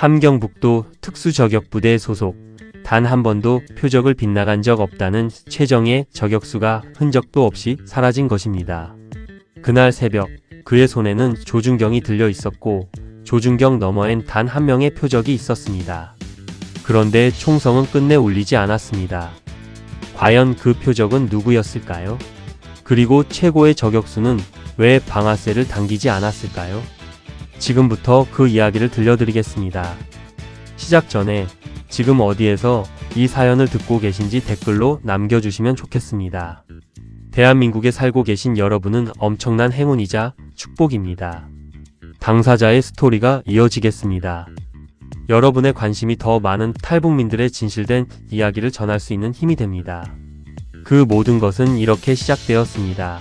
함경북도 특수저격부대 소속, 단 한 번도 표적을 빗나간 적 없다는 최정의 저격수가 흔적도 없이 사라진 것입니다. 그날 새벽, 그의 손에는 조준경이 들려 있었고 조준경 너머엔 단 한 명의 표적이 있었습니다. 그런데 총성은 끝내 울리지 않았습니다. 과연 그 표적은 누구였을까요? 그리고 최고의 저격수는 왜 방아쇠를 당기지 않았을까요? 지금부터 그 이야기를 들려드리겠습니다. 시작 전에 지금 어디에서 이 사연을 듣고 계신지 댓글로 남겨주시면 좋겠습니다. 대한민국에 살고 계신 여러분은 엄청난 행운이자 축복입니다. 당사자의 스토리가 이어지겠습니다. 여러분의 관심이 더 많은 탈북민들의 진실된 이야기를 전할 수 있는 힘이 됩니다. 그 모든 것은 이렇게 시작되었습니다.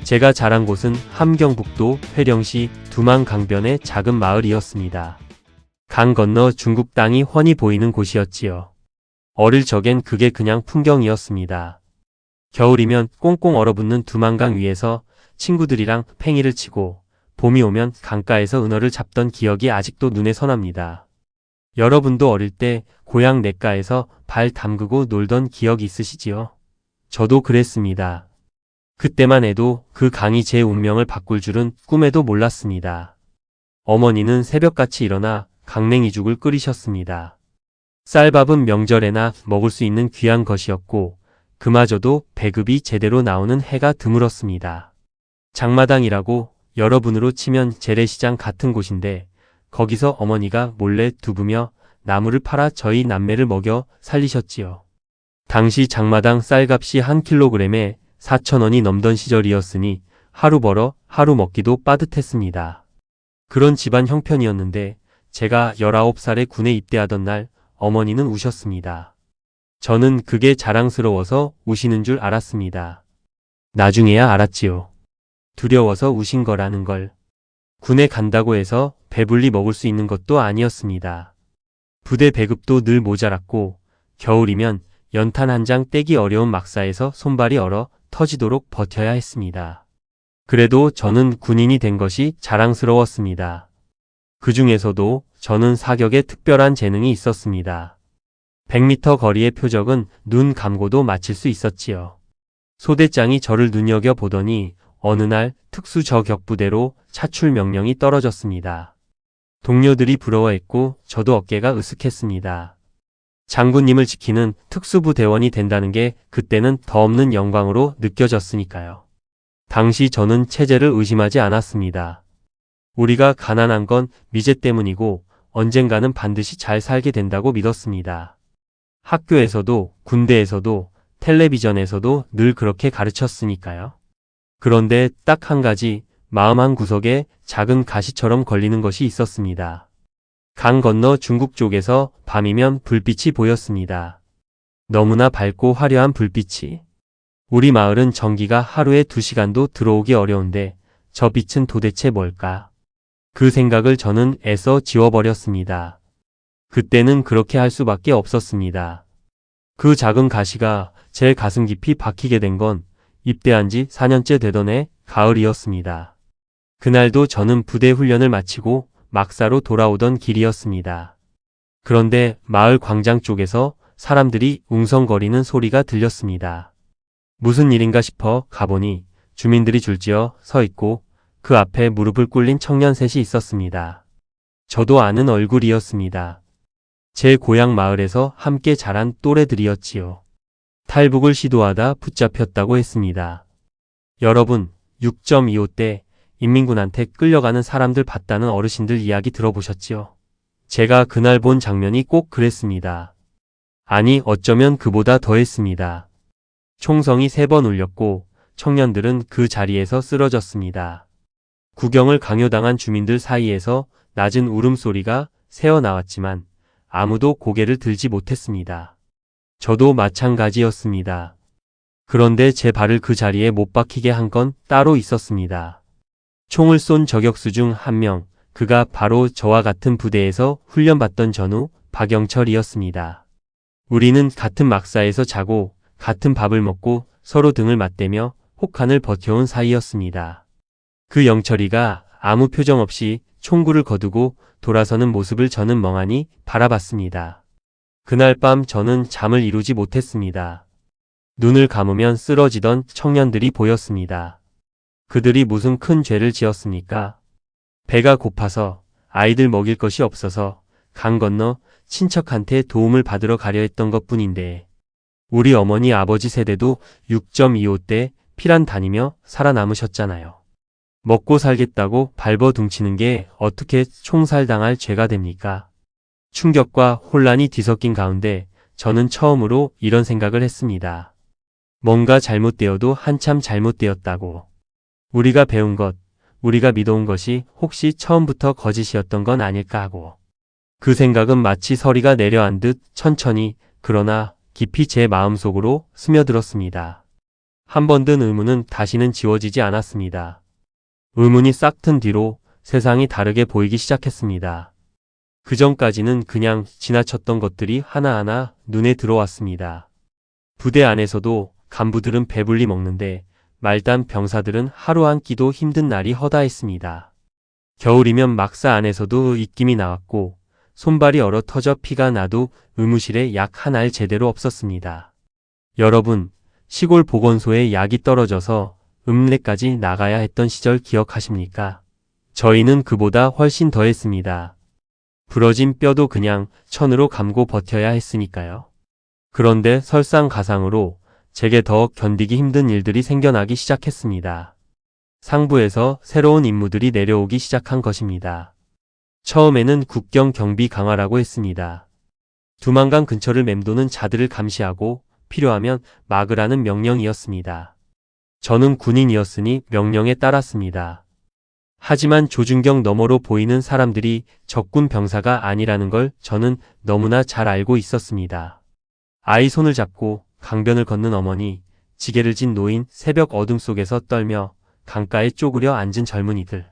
제가 자란 곳은 함경북도 회령시 두만강변의 작은 마을이었습니다. 강 건너 중국 땅이 훤히 보이는 곳이었지요. 어릴 적엔 그게 그냥 풍경이었습니다. 겨울이면 꽁꽁 얼어붙는 두만강 위에서 친구들이랑 팽이를 치고 봄이 오면 강가에서 은어를 잡던 기억이 아직도 눈에 선합니다. 여러분도 어릴 때 고향 냇가에서 발 담그고 놀던 기억이 있으시지요? 저도 그랬습니다. 그때만 해도 그 강이 제 운명을 바꿀 줄은 꿈에도 몰랐습니다. 어머니는 새벽같이 일어나 강냉이죽을 끓이셨습니다. 쌀밥은 명절에나 먹을 수 있는 귀한 것이었고 그마저도 배급이 제대로 나오는 해가 드물었습니다. 장마당이라고 여러분으로 치면 재래시장 같은 곳인데 거기서 어머니가 몰래 두부며 나무를 팔아 저희 남매를 먹여 살리셨지요. 당시 장마당 쌀값이 한 킬로그램에 4,000원이 넘던 시절이었으니 하루 벌어 하루 먹기도 빠듯했습니다. 그런 집안 형편이었는데 제가 19살에 군에 입대하던 날 어머니는 우셨습니다. 저는 그게 자랑스러워서 우시는 줄 알았습니다. 나중에야 알았지요. 두려워서 우신 거라는 걸. 군에 간다고 해서 배불리 먹을 수 있는 것도 아니었습니다. 부대 배급도 늘 모자랐고 겨울이면 연탄 한 장 떼기 어려운 막사에서 손발이 얼어 터지도록 버텨야 했습니다. 그래도 저는 군인이 된 것이 자랑스러웠습니다. 그 중에서도 저는 사격에 특별한 재능이 있었습니다. 100m 거리의 표적은 눈 감고도 맞힐 수 있었지요. 소대장이 저를 눈여겨보더니 어느 날 특수저격부대로 차출 명령이 떨어졌습니다. 동료들이 부러워했고 저도 어깨가 으쓱했습니다. 장군님을 지키는 특수부대원이 된다는 게 그때는 더 없는 영광으로 느껴졌으니까요. 당시 저는 체제를 의심하지 않았습니다. 우리가 가난한 건 미제 때문이고 언젠가는 반드시 잘 살게 된다고 믿었습니다. 학교에서도 군대에서도 텔레비전에서도 늘 그렇게 가르쳤으니까요. 그런데 딱 한 가지 마음 한 구석에 작은 가시처럼 걸리는 것이 있었습니다. 강 건너 중국 쪽에서 밤이면 불빛이 보였습니다. 너무나 밝고 화려한 불빛이. 우리 마을은 전기가 하루에 2시간도 들어오기 어려운데 저 빛은 도대체 뭘까? 그 생각을 저는 애써 지워버렸습니다. 그때는 그렇게 할 수밖에 없었습니다. 그 작은 가시가 제 가슴 깊이 박히게 된 건 입대한 지 4년째 되던 해 가을이었습니다. 그날도 저는 부대 훈련을 마치고 막사로 돌아오던 길이었습니다. 그런데 마을 광장 쪽에서 사람들이 웅성거리는 소리가 들렸습니다. 무슨 일인가 싶어 가보니 주민들이 줄지어 서 있고 그 앞에 무릎을 꿇린 청년 셋이 있었습니다. 저도 아는 얼굴이었습니다. 제 고향 마을에서 함께 자란 또래들이었지요. 탈북을 시도하다 붙잡혔다고 했습니다. 여러분, 6.25 때 인민군한테 끌려가는 사람들 봤다는 어르신들 이야기 들어보셨지요? 제가 그날 본 장면이 꼭 그랬습니다. 아니 어쩌면 그보다 더했습니다. 총성이 3번 울렸고 청년들은 그 자리에서 쓰러졌습니다. 구경을 강요당한 주민들 사이에서 낮은 울음소리가 새어나왔지만 아무도 고개를 들지 못했습니다. 저도 마찬가지였습니다. 그런데 제 발을 그 자리에 못 박히게 한 건 따로 있었습니다. 총을 쏜 저격수 중 한 명, 그가 바로 저와 같은 부대에서 훈련받던 전우 박영철이었습니다. 우리는 같은 막사에서 자고 같은 밥을 먹고 서로 등을 맞대며 혹한을 버텨온 사이였습니다. 그 영철이가 아무 표정 없이 총구를 거두고 돌아서는 모습을 저는 멍하니 바라봤습니다. 그날 밤 저는 잠을 이루지 못했습니다. 눈을 감으면 쓰러지던 청년들이 보였습니다. 그들이 무슨 큰 죄를 지었습니까? 배가 고파서, 아이들 먹일 것이 없어서 강 건너 친척한테 도움을 받으러 가려 했던 것뿐인데 우리 어머니 아버지 세대도 6.25때 피란 다니며 살아남으셨잖아요. 먹고 살겠다고 발버둥치는 게 어떻게 총살당할 죄가 됩니까? 충격과 혼란이 뒤섞인 가운데 저는 처음으로 이런 생각을 했습니다. 뭔가 잘못되어도 한참 잘못되었다고. 우리가 배운 것, 우리가 믿어온 것이 혹시 처음부터 거짓이었던 건 아닐까 하고. 그 생각은 마치 서리가 내려앉듯 천천히 그러나 깊이 제 마음속으로 스며들었습니다. 한 번 든 의문은 다시는 지워지지 않았습니다. 의문이 싹 튼 뒤로 세상이 다르게 보이기 시작했습니다. 그 전까지는 그냥 지나쳤던 것들이 하나하나 눈에 들어왔습니다. 부대 안에서도 간부들은 배불리 먹는데 말단 병사들은 하루 한 끼도 힘든 날이 허다했습니다. 겨울이면 막사 안에서도 입김이 나왔고 손발이 얼어 터져 피가 나도 의무실에 약 한 알 제대로 없었습니다. 여러분, 시골 보건소에 약이 떨어져서 읍내까지 나가야 했던 시절 기억하십니까? 저희는 그보다 훨씬 더했습니다. 부러진 뼈도 그냥 천으로 감고 버텨야 했으니까요. 그런데 설상가상으로 제게 더 견디기 힘든 일들이 생겨나기 시작했습니다. 상부에서 새로운 임무들이 내려오기 시작한 것입니다. 처음에는 국경 경비 강화라고 했습니다. 두만강 근처를 맴도는 자들을 감시하고 필요하면 막으라는 명령이었습니다. 저는 군인이었으니 명령에 따랐습니다. 하지만 조준경 너머로 보이는 사람들이 적군 병사가 아니라는 걸 저는 너무나 잘 알고 있었습니다. 아이 손을 잡고 강변을 걷는 어머니, 지게를 진 노인, 새벽 어둠 속에서 떨며 강가에 쪼그려 앉은 젊은이들.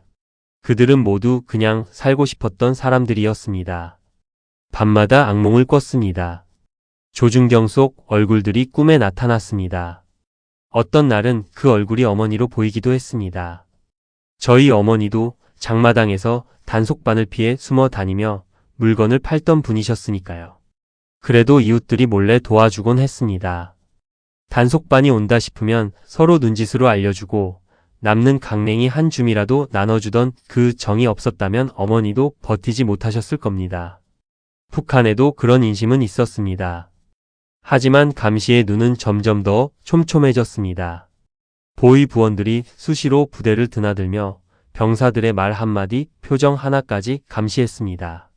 그들은 모두 그냥 살고 싶었던 사람들이었습니다. 밤마다 악몽을 꿨습니다. 조준경 속 얼굴들이 꿈에 나타났습니다. 어떤 날은 그 얼굴이 어머니로 보이기도 했습니다. 저희 어머니도 장마당에서 단속반을 피해 숨어 다니며 물건을 팔던 분이셨으니까요. 그래도 이웃들이 몰래 도와주곤 했습니다. 단속반이 온다 싶으면 서로 눈짓으로 알려주고 남는 강냉이 한 줌이라도 나눠주던 그 정이 없었다면 어머니도 버티지 못하셨을 겁니다. 북한에도 그런 인심은 있었습니다. 하지만 감시의 눈은 점점 더 촘촘해졌습니다. 보위 부원들이 수시로 부대를 드나들며 병사들의 말 한마디, 표정 하나까지 감시했습니다.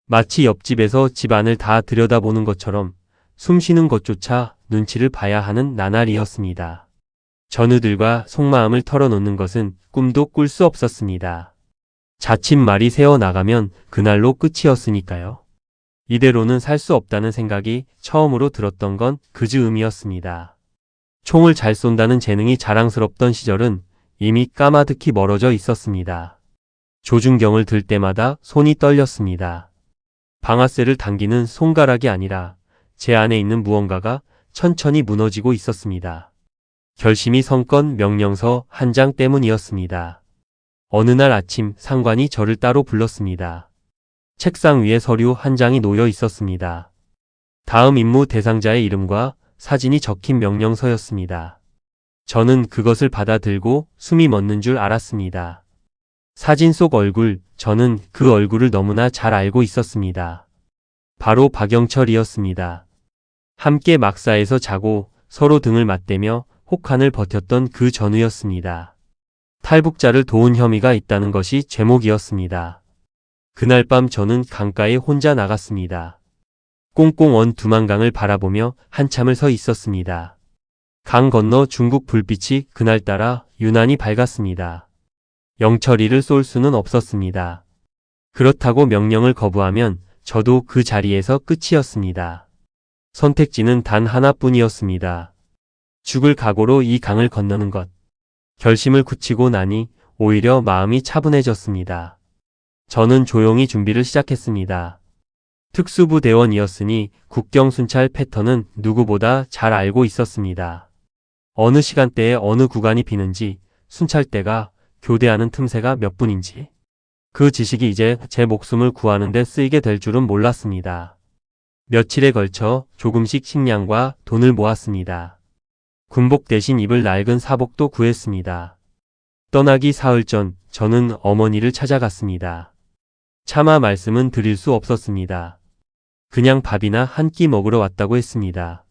마치 옆집에서 집안을 다 들여다보는 것처럼 숨쉬는 것조차 눈치를 봐야 하는 나날이었습니다. 전우들과 속마음을 털어놓는 것은 꿈도 꿀 수 없었습니다. 자칫 말이 새어나가면 그날로 끝이었으니까요. 이대로는 살 수 없다는 생각이 처음으로 들었던 건 그 즈음이었습니다. 총을 잘 쏜다는 재능이 자랑스럽던 시절은 이미 까마득히 멀어져 있었습니다. 조준경을 들 때마다 손이 떨렸습니다. 방아쇠를 당기는 손가락이 아니라 제 안에 있는 무언가가 천천히 무너지고 있었습니다. 결심이 성건 명령서 한 장 때문이었습니다. 어느 날 아침 상관이 저를 따로 불렀습니다. 책상 위에 서류 한 장이 놓여 있었습니다. 다음 임무 대상자의 이름과 사진이 적힌 명령서였습니다. 저는 그것을 받아들고 숨이 멎는 줄 알았습니다. 사진 속 얼굴, 저는 그 얼굴을 너무나 잘 알고 있었습니다. 바로 박영철이었습니다. 함께 막사에서 자고 서로 등을 맞대며 혹한을 버텼던 그 전우였습니다. 탈북자를 도운 혐의가 있다는 것이 제목이었습니다. 그날 밤 저는 강가에 혼자 나갔습니다. 꽁꽁 언 두만강을 바라보며 한참을 서 있었습니다. 강 건너 중국 불빛이 그날따라 유난히 밝았습니다. 영철이를 쏠 수는 없었습니다. 그렇다고 명령을 거부하면 저도 그 자리에서 끝이었습니다. 선택지는 단 하나뿐이었습니다. 죽을 각오로 이 강을 건너는 것. 결심을 굳히고 나니 오히려 마음이 차분해졌습니다. 저는 조용히 준비를 시작했습니다. 특수부 대원이었으니 국경 순찰 패턴은 누구보다 잘 알고 있었습니다. 어느 시간대에 어느 구간이 비는지, 순찰대가 교대하는 틈새가 몇 분인지. 그 지식이 이제 제 목숨을 구하는 데 쓰이게 될 줄은 몰랐습니다. 며칠에 걸쳐 조금씩 식량과 돈을 모았습니다. 군복 대신 입을 낡은 사복도 구했습니다. 떠나기 사흘 전 저는 어머니를 찾아갔습니다. 차마 말씀은 드릴 수 없었습니다. 그냥 밥이나 한 끼 먹으러 왔다고 했습니다.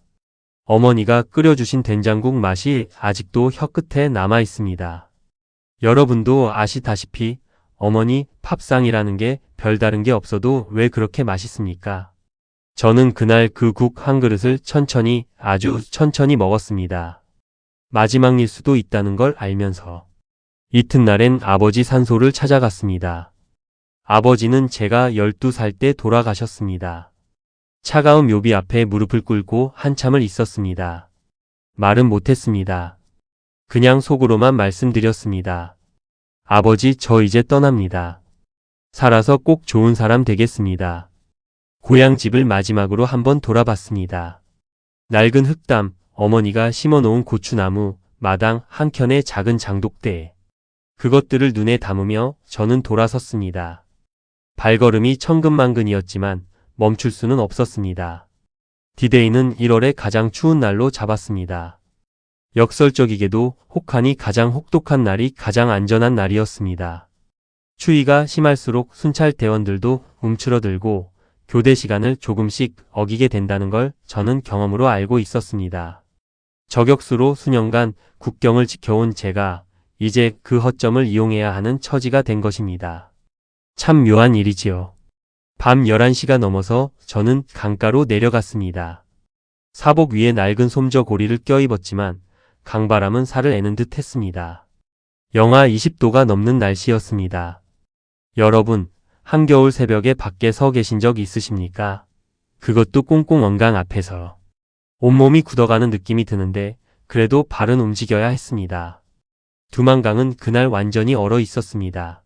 어머니가 끓여주신 된장국 맛이 아직도 혀끝에 남아 있습니다. 여러분도 아시다시피 어머니 팝상이라는 게 별다른 게 없어도 왜 그렇게 맛있습니까? 저는 그날 그 국 한 그릇을 천천히, 아주 천천히 먹었습니다. 마지막일 수도 있다는 걸 알면서. 이튿날엔 아버지 산소를 찾아갔습니다. 아버지는 제가 12살 때 돌아가셨습니다. 차가운 묘비 앞에 무릎을 꿇고 한참을 있었습니다. 말은 못했습니다. 그냥 속으로만 말씀드렸습니다. 아버지, 저 이제 떠납니다. 살아서 꼭 좋은 사람 되겠습니다. 고향 집을 마지막으로 한번 돌아봤습니다. 낡은 흙담, 어머니가 심어놓은 고추나무, 마당 한켠의 작은 장독대. 그것들을 눈에 담으며 저는 돌아섰습니다. 발걸음이 천근만근이었지만 멈출 수는 없었습니다. 디데이는 1월의 가장 추운 날로 잡았습니다. 역설적이게도 혹한이 가장 혹독한 날이 가장 안전한 날이었습니다. 추위가 심할수록 순찰 대원들도 움츠러들고 교대 시간을 조금씩 어기게 된다는 걸 저는 경험으로 알고 있었습니다. 저격수로 수년간 국경을 지켜온 제가 이제 그 허점을 이용해야 하는 처지가 된 것입니다. 참 묘한 일이지요. 밤 11시가 넘어서 저는 강가로 내려갔습니다. 사복 위에 낡은 솜저 고리를 껴입었지만 강바람은 살을 애는 듯 했습니다. 영하 20도가 넘는 날씨였습니다. 여러분, 한겨울 새벽에 밖에 서 계신 적 있으십니까? 그것도 꽁꽁 언강 앞에서. 온몸이 굳어가는 느낌이 드는데 그래도 발은 움직여야 했습니다. 두만강은 그날 완전히 얼어 있었습니다.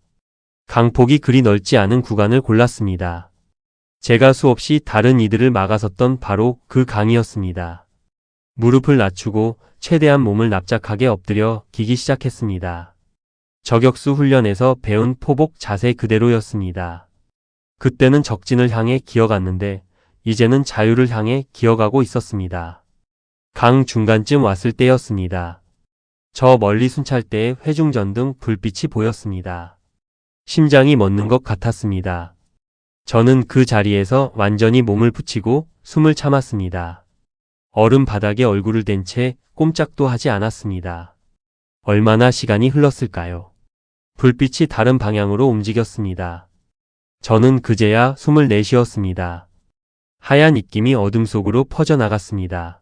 강폭이 그리 넓지 않은 구간을 골랐습니다. 제가 수없이 다른 이들을 막아섰던 바로 그 강이었습니다. 무릎을 낮추고 최대한 몸을 납작하게 엎드려 기기 시작했습니다. 저격수 훈련에서 배운 포복 자세 그대로였습니다. 그때는 적진을 향해 기어갔는데 이제는 자유를 향해 기어가고 있었습니다. 강 중간쯤 왔을 때였습니다. 저 멀리 순찰대의 회중전 등 불빛이 보였습니다. 심장이 멎는 것 같았습니다. 저는 그 자리에서 완전히 몸을 붙이고 숨을 참았습니다. 얼음 바닥에 얼굴을 댄 채 꼼짝도 하지 않았습니다. 얼마나 시간이 흘렀을까요? 불빛이 다른 방향으로 움직였습니다. 저는 그제야 숨을 내쉬었습니다. 하얀 입김이 어둠 속으로 퍼져나갔습니다.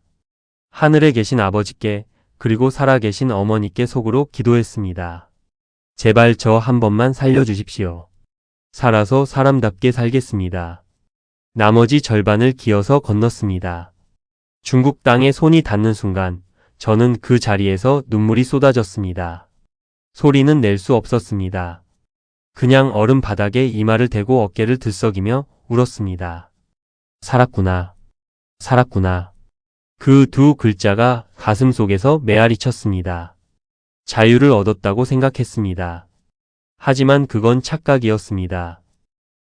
하늘에 계신 아버지께 그리고 살아계신 어머니께 속으로 기도했습니다. 제발 저 한 번만 살려주십시오. 살아서 사람답게 살겠습니다. 나머지 절반을 기어서 건넜습니다. 중국 땅에 손이 닿는 순간 저는 그 자리에서 눈물이 쏟아졌습니다. 소리는 낼 수 없었습니다. 그냥 얼음 바닥에 이마를 대고 어깨를 들썩이며 울었습니다. 살았구나. 살았구나. 그 두 글자가 가슴 속에서 메아리 쳤습니다. 자유를 얻었다고 생각했습니다. 하지만 그건 착각이었습니다.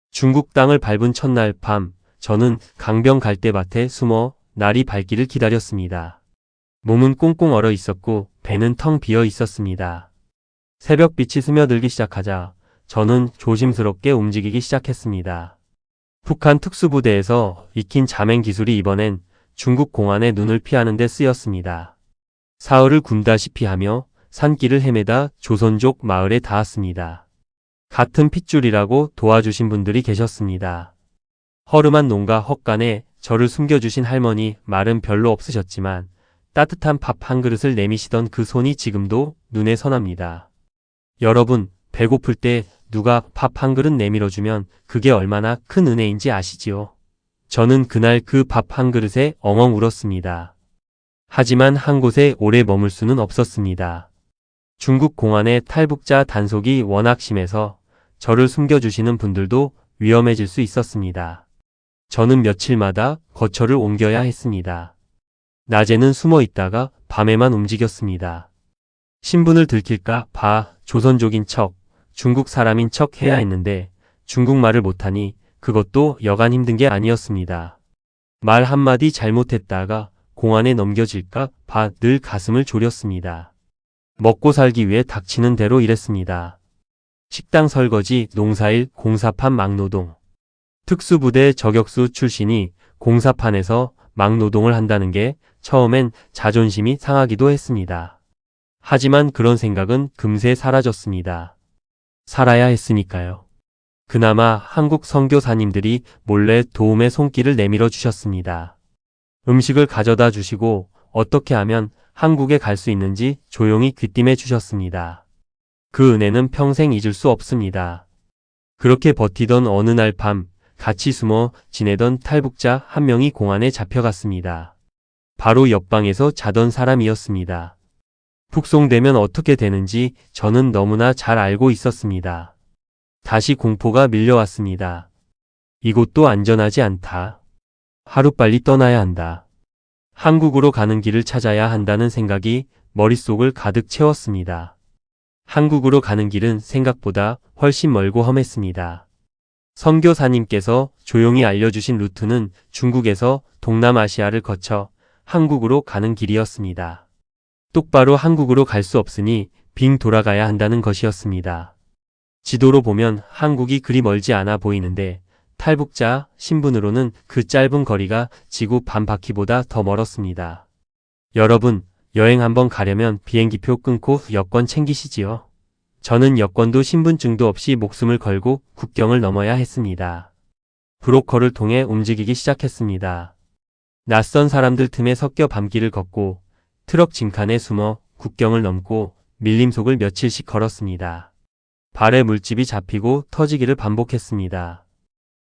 중국 땅을 밟은 첫날 밤, 저는 강변 갈대밭에 숨어 날이 밝기를 기다렸습니다. 몸은 꽁꽁 얼어 있었고 배는 텅 비어 있었습니다. 새벽빛이 스며들기 시작하자 저는 조심스럽게 움직이기 시작했습니다. 북한 특수부대에서 익힌 자맹 기술이 이번엔 중국 공안의 눈을 피하는 데 쓰였습니다. 사흘을 굶다시피 하며 산길을 헤매다 조선족 마을에 닿았습니다. 같은 핏줄이라고 도와주신 분들이 계셨습니다. 허름한 농가 헛간에 저를 숨겨주신 할머니, 말은 별로 없으셨지만 따뜻한 밥 한 그릇을 내미시던 그 손이 지금도 눈에 선합니다. 여러분, 배고플 때 누가 밥 한 그릇 내밀어주면 그게 얼마나 큰 은혜인지 아시지요? 저는 그날 그 밥 한 그릇에 엉엉 울었습니다. 하지만 한 곳에 오래 머물 수는 없었습니다. 중국 공안의 탈북자 단속이 워낙 심해서 저를 숨겨주시는 분들도 위험해질 수 있었습니다. 저는 며칠마다 거처를 옮겨야 했습니다. 낮에는 숨어 있다가 밤에만 움직였습니다. 신분을 들킬까 봐 조선족인 척, 중국 사람인 척 해야 했는데 중국말을 못하니 그것도 여간 힘든 게 아니었습니다. 말 한마디 잘못했다가 공안에 넘겨질까 봐 늘 가슴을 졸였습니다. 먹고 살기 위해 닥치는 대로 일했습니다. 식당 설거지, 농사일, 공사판 막노동. 특수부대 저격수 출신이 공사판에서 막노동을 한다는 게 처음엔 자존심이 상하기도 했습니다. 하지만 그런 생각은 금세 사라졌습니다. 살아야 했으니까요. 그나마 한국 선교사님들이 몰래 도움의 손길을 내밀어 주셨습니다. 음식을 가져다 주시고 어떻게 하면 한국에 갈 수 있는지 조용히 귀띔해 주셨습니다. 그 은혜는 평생 잊을 수 없습니다. 그렇게 버티던 어느 날 밤 같이 숨어 지내던 탈북자 한 명이 공안에 잡혀갔습니다. 바로 옆방에서 자던 사람이었습니다. 북송되면 어떻게 되는지 저는 너무나 잘 알고 있었습니다. 다시 공포가 밀려왔습니다. 이곳도 안전하지 않다. 하루빨리 떠나야 한다. 한국으로 가는 길을 찾아야 한다는 생각이 머릿속을 가득 채웠습니다. 한국으로 가는 길은 생각보다 훨씬 멀고 험했습니다. 선교사님께서 조용히 알려주신 루트는 중국에서 동남아시아를 거쳐 한국으로 가는 길이었습니다. 똑바로 한국으로 갈 수 없으니 빙 돌아가야 한다는 것이었습니다. 지도로 보면 한국이 그리 멀지 않아 보이는데 탈북자 신분으로는 그 짧은 거리가 지구 반바퀴보다 더 멀었습니다. 여러분, 여행 한번 가려면 비행기표 끊고 여권 챙기시지요. 저는 여권도 신분증도 없이 목숨을 걸고 국경을 넘어야 했습니다. 브로커를 통해 움직이기 시작했습니다. 낯선 사람들 틈에 섞여 밤길을 걷고 트럭 징칸에 숨어 국경을 넘고 밀림속을 며칠씩 걸었습니다. 발에 물집이 잡히고 터지기를 반복했습니다.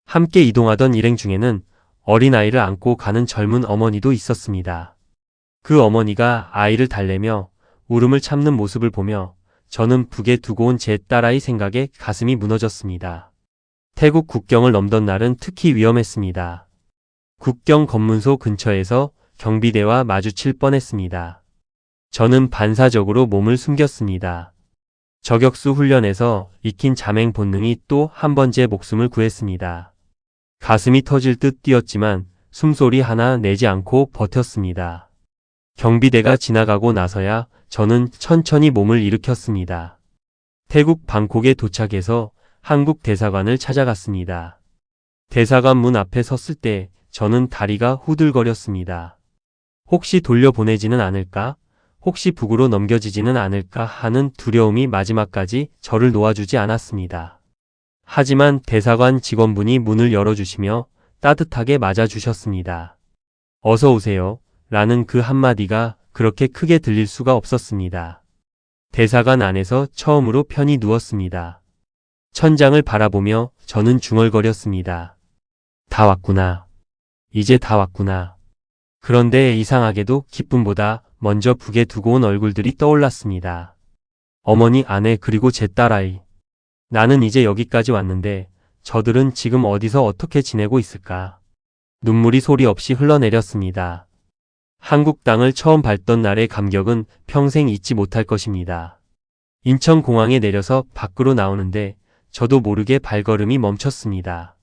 함께 이동하던 일행 중에는 어린아이를 안고 가는 젊은 어머니도 있었습니다. 그 어머니가 아이를 달래며 울음을 참는 모습을 보며 저는 북에 두고 온 제 딸아이 생각에 가슴이 무너졌습니다. 태국 국경을 넘던 날은 특히 위험했습니다. 국경 검문소 근처에서 경비대와 마주칠 뻔했습니다. 저는 반사적으로 몸을 숨겼습니다. 저격수 훈련에서 익힌 자맹 본능이 또 한 번 제 목숨을 구했습니다. 가슴이 터질 듯 뛰었지만 숨소리 하나 내지 않고 버텼습니다. 경비대가 지나가고 나서야 저는 천천히 몸을 일으켰습니다. 태국 방콕에 도착해서 한국 대사관을 찾아갔습니다. 대사관 문 앞에 섰을 때 저는 다리가 후들거렸습니다. 혹시 돌려보내지는 않을까? 혹시 북으로 넘겨지지는 않을까 하는 두려움이 마지막까지 저를 놓아주지 않았습니다. 하지만 대사관 직원분이 문을 열어주시며 따뜻하게 맞아주셨습니다. 어서 오세요. 라는 그 한마디가 그렇게 크게 들릴 수가 없었습니다. 대사관 안에서 처음으로 편히 누웠습니다. 천장을 바라보며 저는 중얼거렸습니다. 다 왔구나. 이제 다 왔구나. 그런데 이상하게도 기쁨보다 먼저 북에 두고 온 얼굴들이 떠올랐습니다. 어머니, 아내, 그리고 제 딸아이. 나는 이제 여기까지 왔는데 저들은 지금 어디서 어떻게 지내고 있을까? 눈물이 소리 없이 흘러내렸습니다. 한국 땅을 처음 밟던 날의 감격은 평생 잊지 못할 것입니다. 인천공항에 내려서 밖으로 나오는데 저도 모르게 발걸음이 멈췄습니다.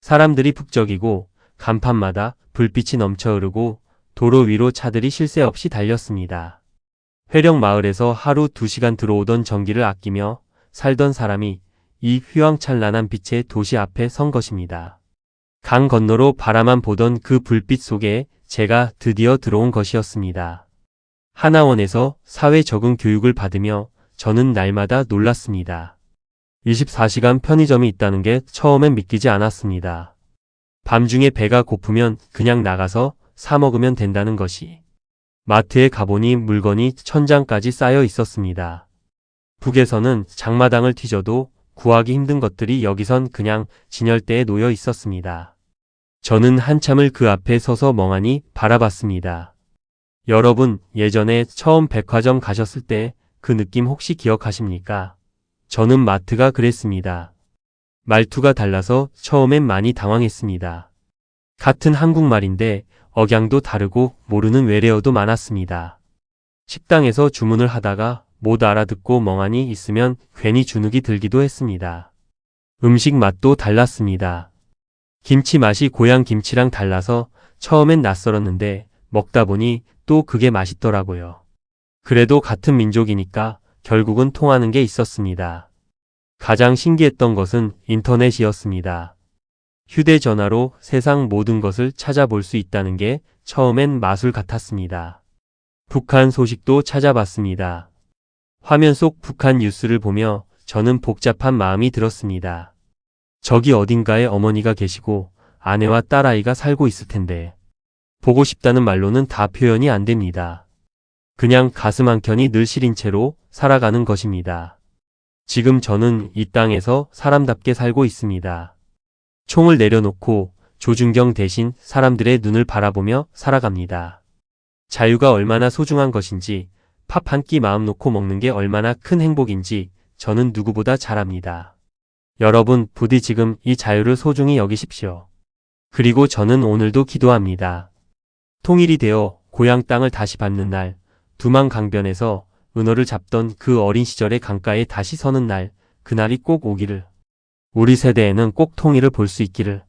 사람들이 북적이고 간판마다 불빛이 넘쳐 흐르고 도로 위로 차들이 쉴 새 없이 달렸습니다. 회령 마을에서 하루 2시간 들어오던 전기를 아끼며 살던 사람이 이 휘황찬란한 빛의 도시 앞에 선 것입니다. 강 건너로 바라만 보던 그 불빛 속에 제가 드디어 들어온 것이었습니다. 하나원에서 사회 적응 교육을 받으며 저는 날마다 놀랐습니다. 24시간 편의점이 있다는 게 처음엔 믿기지 않았습니다. 밤중에 배가 고프면 그냥 나가서 사 먹으면 된다는 것이. 마트에 가보니 물건이 천장까지 쌓여 있었습니다. 북에서는 장마당을 뒤져도 구하기 힘든 것들이 여기선 그냥 진열대에 놓여 있었습니다. 저는 한참을 그 앞에 서서 멍하니 바라봤습니다. 여러분, 예전에 처음 백화점 가셨을 때 그 느낌 혹시 기억하십니까? 저는 마트가 그랬습니다. 말투가 달라서 처음엔 많이 당황했습니다. 같은 한국말인데 억양도 다르고 모르는 외래어도 많았습니다. 식당에서 주문을 하다가 못 알아듣고 멍하니 있으면 괜히 주눅이 들기도 했습니다. 음식 맛도 달랐습니다. 김치 맛이 고향 김치랑 달라서 처음엔 낯설었는데 먹다 보니 또 그게 맛있더라고요. 그래도 같은 민족이니까 결국은 통하는 게 있었습니다. 가장 신기했던 것은 인터넷이었습니다. 휴대전화로 세상 모든 것을 찾아볼 수 있다는 게 처음엔 마술 같았습니다. 북한 소식도 찾아봤습니다. 화면 속 북한 뉴스를 보며 저는 복잡한 마음이 들었습니다. 저기 어딘가에 어머니가 계시고 아내와 딸아이가 살고 있을 텐데 보고 싶다는 말로는 다 표현이 안 됩니다. 그냥 가슴 한켠이 늘 시린 채로 살아가는 것입니다. 지금 저는 이 땅에서 사람답게 살고 있습니다. 총을 내려놓고 조준경 대신 사람들의 눈을 바라보며 살아갑니다. 자유가 얼마나 소중한 것인지, 밥 한 끼 마음 놓고 먹는 게 얼마나 큰 행복인지 저는 누구보다 잘 압니다. 여러분, 부디 지금 이 자유를 소중히 여기십시오. 그리고 저는 오늘도 기도합니다. 통일이 되어 고향 땅을 다시 받는 날, 두만 강변에서 은어를 잡던 그 어린 시절의 강가에 다시 서는 날, 그날이 꼭 오기를. 우리 세대에는 꼭 통일을 볼 수 있기를.